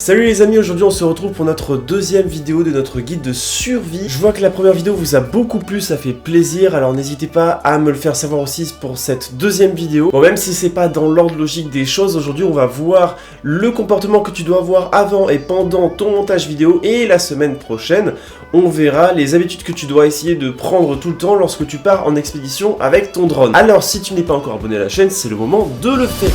Salut les amis, aujourd'hui on se retrouve pour notre deuxième vidéo de notre guide de survie. Je vois que la première vidéo vous a beaucoup plu, ça fait plaisir, alors n'hésitez pas à me le faire savoir aussi pour cette deuxième vidéo. Bon, même si c'est pas dans l'ordre logique des choses, aujourd'hui on va voir le comportement que tu dois avoir avant et pendant ton montage vidéo, et la semaine prochaine on verra les habitudes que tu dois essayer de prendre tout le temps lorsque tu pars en expédition avec ton drone. Alors si tu n'es pas encore abonné à la chaîne, c'est le moment de le faire.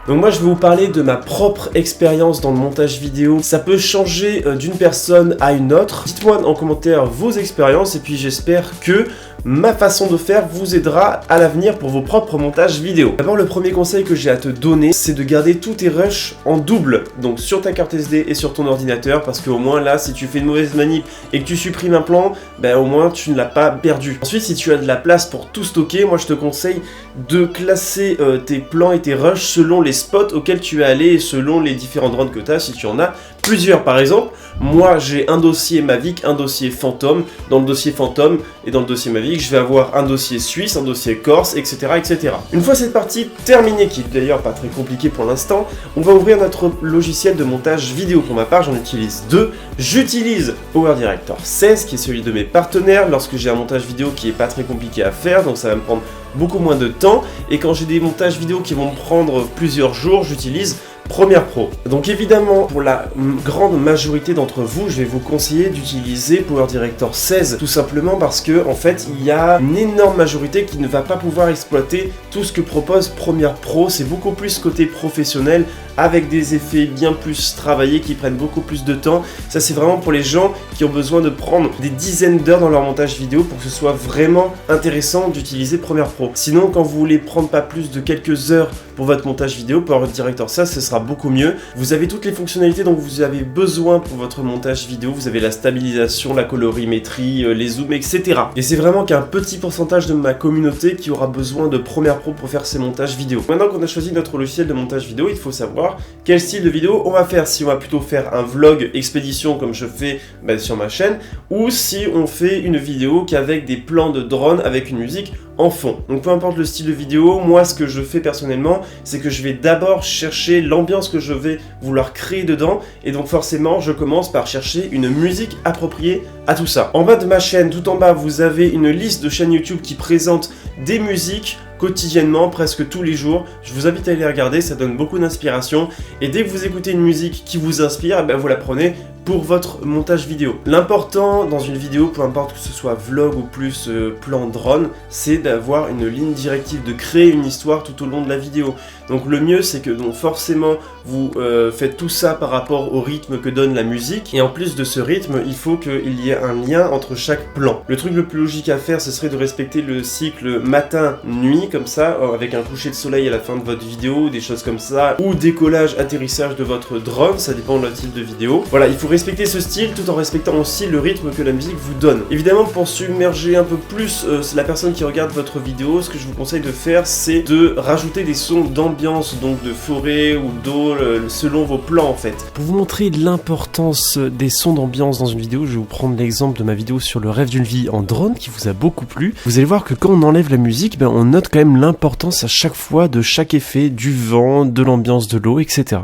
Donc moi je vais vous parler de ma propre expérience dans le montage vidéo. Ça peut changer d'une personne à une autre. Dites-moi en commentaire vos expériences et puis j'espère que ma façon de faire vous aidera à l'avenir pour vos propres montages vidéo. D'abord, le premier conseil que j'ai à te donner, c'est de garder tous tes rushs en double, donc sur ta carte SD et sur ton ordinateur, parce qu'au moins là, si tu fais une mauvaise manip et que tu supprimes un plan, ben au moins tu ne l'as pas perdu. Ensuite, si tu as de la place pour tout stocker, moi je te conseille de classer tes plans et tes rushs selon les spots auxquels tu es allé et selon les différents drones que tu as, si tu en as plusieurs. Par exemple, moi j'ai un dossier Mavic, un dossier Phantom. Dans le dossier Phantom et dans le dossier Mavic, je vais avoir un dossier suisse, un dossier corse, etc. etc. Une fois cette partie terminée, qui est d'ailleurs pas très compliquée pour l'instant, on va ouvrir notre logiciel de montage vidéo. Pour ma part, j'en utilise deux. J'utilise PowerDirector 16, qui est celui de mes partenaires, lorsque j'ai un montage vidéo qui est pas très compliqué à faire, donc ça va me prendre beaucoup moins de temps. Et quand j'ai des montages vidéo qui vont me prendre plusieurs jours, j'utilise Premiere Pro. Donc évidemment, pour la grande majorité d'entre vous, je vais vous conseiller d'utiliser PowerDirector 16, tout simplement parce que en fait, il y a une énorme majorité qui ne va pas pouvoir exploiter tout ce que propose Premiere Pro. C'est beaucoup plus côté professionnel, avec des effets bien plus travaillés, qui prennent beaucoup plus de temps. Ça, c'est vraiment pour les gens qui ont besoin de prendre des dizaines d'heures dans leur montage vidéo pour que ce soit vraiment intéressant d'utiliser Premiere Pro. Sinon, quand vous voulez prendre pas plus de quelques heures pour votre montage vidéo, PowerDirector 16, ce sera beaucoup mieux. Vous avez toutes les fonctionnalités dont vous avez besoin pour votre montage vidéo. Vous avez la stabilisation, la colorimétrie, les zooms, etc. Et c'est vraiment qu'un petit pourcentage de ma communauté qui aura besoin de Premiere Pro pour faire ses montages vidéo. Maintenant qu'on a choisi notre logiciel de montage vidéo, il faut savoir quel style de vidéo on va faire. Si on va plutôt faire un vlog expédition comme je fais sur ma chaîne, ou si on fait une vidéo qu'avec des plans de drone avec une musique en fond. Donc peu importe le style de vidéo, moi ce que je fais personnellement, c'est que je vais d'abord chercher l'ambiance que je vais vouloir créer dedans, et donc forcément je commence par chercher une musique appropriée à tout ça. En bas de ma chaîne, tout en bas, vous avez une liste de chaînes YouTube qui présente des musiques quotidiennement, presque tous les jours. Je vous invite à aller regarder, ça donne beaucoup d'inspiration, et dès que vous écoutez une musique qui vous inspire, vous la prenez pour votre montage vidéo. L'important dans une vidéo, peu importe que ce soit vlog ou plus plan drone, c'est d'avoir une ligne directive, de créer une histoire tout au long de la vidéo. Donc le mieux, c'est que donc forcément vous faites tout ça par rapport au rythme que donne la musique, et en plus de ce rythme, il faut qu'il y ait un lien entre chaque plan. Le truc le plus logique à faire, ce serait de respecter le cycle matin-nuit, comme ça, avec un coucher de soleil à la fin de votre vidéo, des choses comme ça, ou décollage, atterrissage de votre drone, ça dépend de votre style de vidéo. Voilà, il faut respecter ce style tout en respectant aussi le rythme que la musique vous donne. Évidemment, pour submerger un peu plus la personne qui regarde votre vidéo, ce que je vous conseille de faire, c'est de rajouter des sons d'ambiance, donc de forêt ou d'eau, selon vos plans en fait. Pour vous montrer l'importance des sons d'ambiance dans une vidéo, je vais vous prendre l'exemple de ma vidéo sur le rêve d'une vie en drone qui vous a beaucoup plu. Vous allez voir que quand on enlève la musique, on note quand même l'importance à chaque fois de chaque effet, du vent, de l'ambiance de l'eau, etc.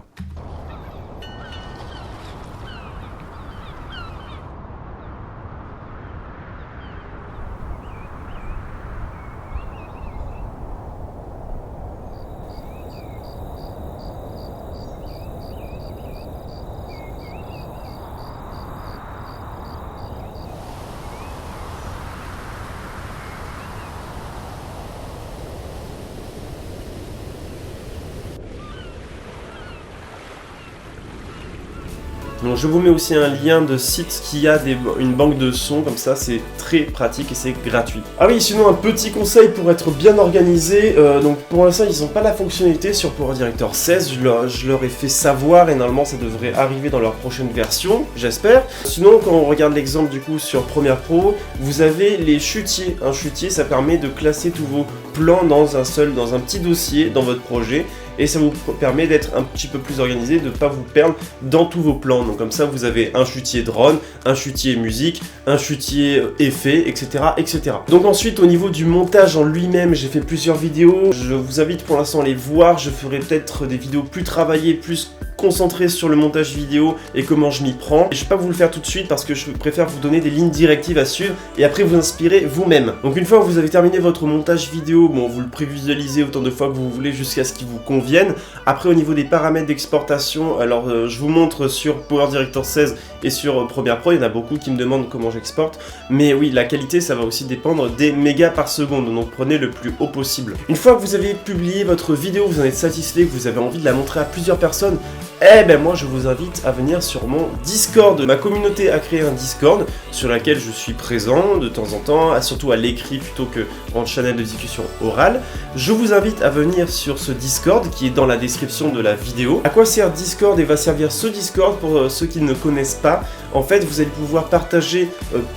Donc je vous mets aussi un lien de site qui a une banque de sons, comme ça c'est très pratique et c'est gratuit. Ah oui, sinon un petit conseil pour être bien organisé, donc pour l'instant ils n'ont pas la fonctionnalité sur PowerDirector 16, je leur ai fait savoir et normalement ça devrait arriver dans leur prochaine version, j'espère. Sinon quand on regarde l'exemple du coup sur Premiere Pro, vous avez les chutiers. Un chutier ça permet de classer tous vos plans dans un petit dossier dans votre projet. Et ça vous permet d'être un petit peu plus organisé, de ne pas vous perdre dans tous vos plans. Donc comme ça, vous avez un chutier drone, un chutier musique, un chutier effet, etc., etc. Donc ensuite, au niveau du montage en lui-même, j'ai fait plusieurs vidéos. Je vous invite pour l'instant à les voir. Je ferai peut-être des vidéos plus travaillées, plus concentré sur le montage vidéo et comment je m'y prends. Et je vais pas vous le faire tout de suite parce que je préfère vous donner des lignes directives à suivre et après vous inspirer vous-même. Donc une fois que vous avez terminé votre montage vidéo, bon, vous le prévisualisez autant de fois que vous voulez jusqu'à ce qu'il vous convienne. Après au niveau des paramètres d'exportation, alors je vous montre sur Power Director 16 et sur Premiere Pro, il y en a beaucoup qui me demandent comment j'exporte. Mais oui, la qualité ça va aussi dépendre des mégas par seconde, donc prenez le plus haut possible. Une fois que vous avez publié votre vidéo, vous en êtes satisfait, que vous avez envie de la montrer à plusieurs personnes, eh ben moi je vous invite à venir sur mon Discord. Ma communauté a créé un Discord sur laquelle je suis présent de temps en temps, surtout à l'écrit plutôt que en channel de discussion orale. Je vous invite à venir sur ce Discord qui est dans la description de la vidéo. À quoi sert Discord et va servir ce Discord pour ceux qui ne connaissent pas? En fait, vous allez pouvoir partager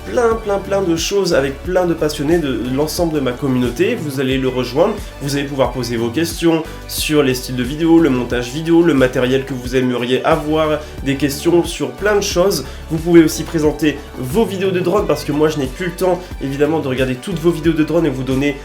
plein de choses avec plein de passionnés de l'ensemble de ma communauté. Vous allez le rejoindre, vous allez pouvoir poser vos questions sur les styles de vidéo, le montage vidéo, le matériel que vous aimeriez avoir, des questions sur plein de choses. Vous pouvez aussi présenter vos vidéos de drone parce que moi je n'ai plus le temps évidemment de regarder toutes vos vidéos de drone et vous donner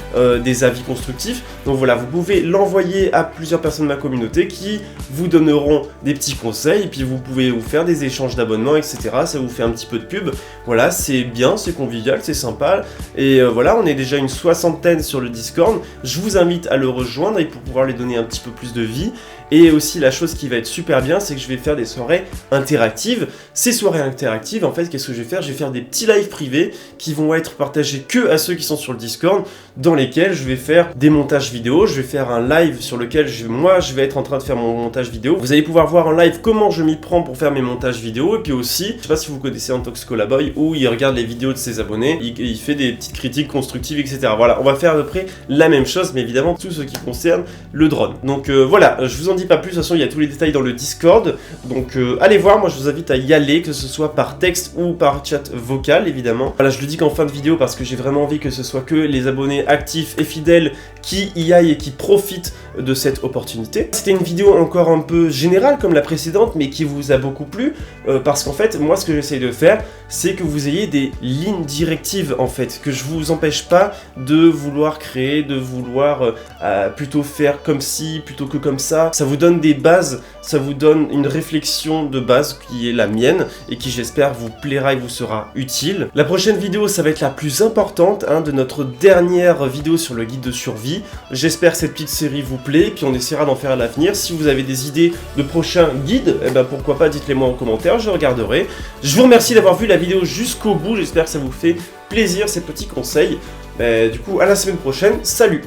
des avis constructifs. Donc voilà, vous pouvez l'envoyer à plusieurs personnes de ma communauté qui vous donneront des petits conseils et puis vous pouvez vous faire des échanges d'abonnements, etc. Ça vous fait un petit peu de pub. Voilà, c'est bien, c'est convivial, c'est sympa. Et voilà, on est déjà une 60aine sur le Discord. Je vous invite à le rejoindre et pour pouvoir lui donner un petit peu plus de vie. Et aussi la chose qui va être super bien, c'est que je vais faire des soirées interactives. Ces soirées interactives, en fait, qu'est-ce que je vais faire? Je vais faire des petits lives privés qui vont être partagés que à ceux qui sont sur le Discord, dans lesquels je vais faire des montages vidéo. Je vais faire un live sur lequel moi je vais être en train de faire mon montage vidéo. Vous allez pouvoir voir en live comment je m'y prends pour faire mes montages vidéo. Et puis aussi, je sais pas si vous connaissez Antox Colaboy, où il regarde les vidéos de ses abonnés, il fait des petites critiques constructives, etc. Voilà, on va faire à peu près la même chose, mais évidemment tout ce qui concerne le drone. Donc voilà, je vous en dis pas plus, de toute façon il y a tous les détails dans le Discord, donc allez voir, moi je vous invite à y aller, que ce soit par texte ou par chat vocal évidemment. Voilà, je le dis qu'en fin de vidéo parce que j'ai vraiment envie que ce soit que les abonnés actifs et fidèles qui y aillent et qui profitent de cette opportunité. C'était une vidéo encore un peu générale comme la précédente, mais qui vous a beaucoup plu, parce qu'en fait, moi ce que j'essaye de faire, c'est que vous ayez des lignes directives en fait, que je vous empêche pas de vouloir créer, de vouloir plutôt faire comme ci, plutôt que comme ça. Ça vous donne des bases, ça vous donne une réflexion de base qui est la mienne, et qui j'espère vous plaira et vous sera utile. La prochaine vidéo, ça va être la plus importante de notre dernière vidéo sur le guide de survie. J'espère que cette petite série vous plaît, puis on essaiera d'en faire à l'avenir. Si vous avez des idées de prochains guides, eh ben pourquoi pas, dites-les moi en commentaire, je regarderai. Je vous remercie d'avoir vu la vidéo jusqu'au bout, j'espère que ça vous fait plaisir ces petits conseils. Du coup, à la semaine prochaine, salut!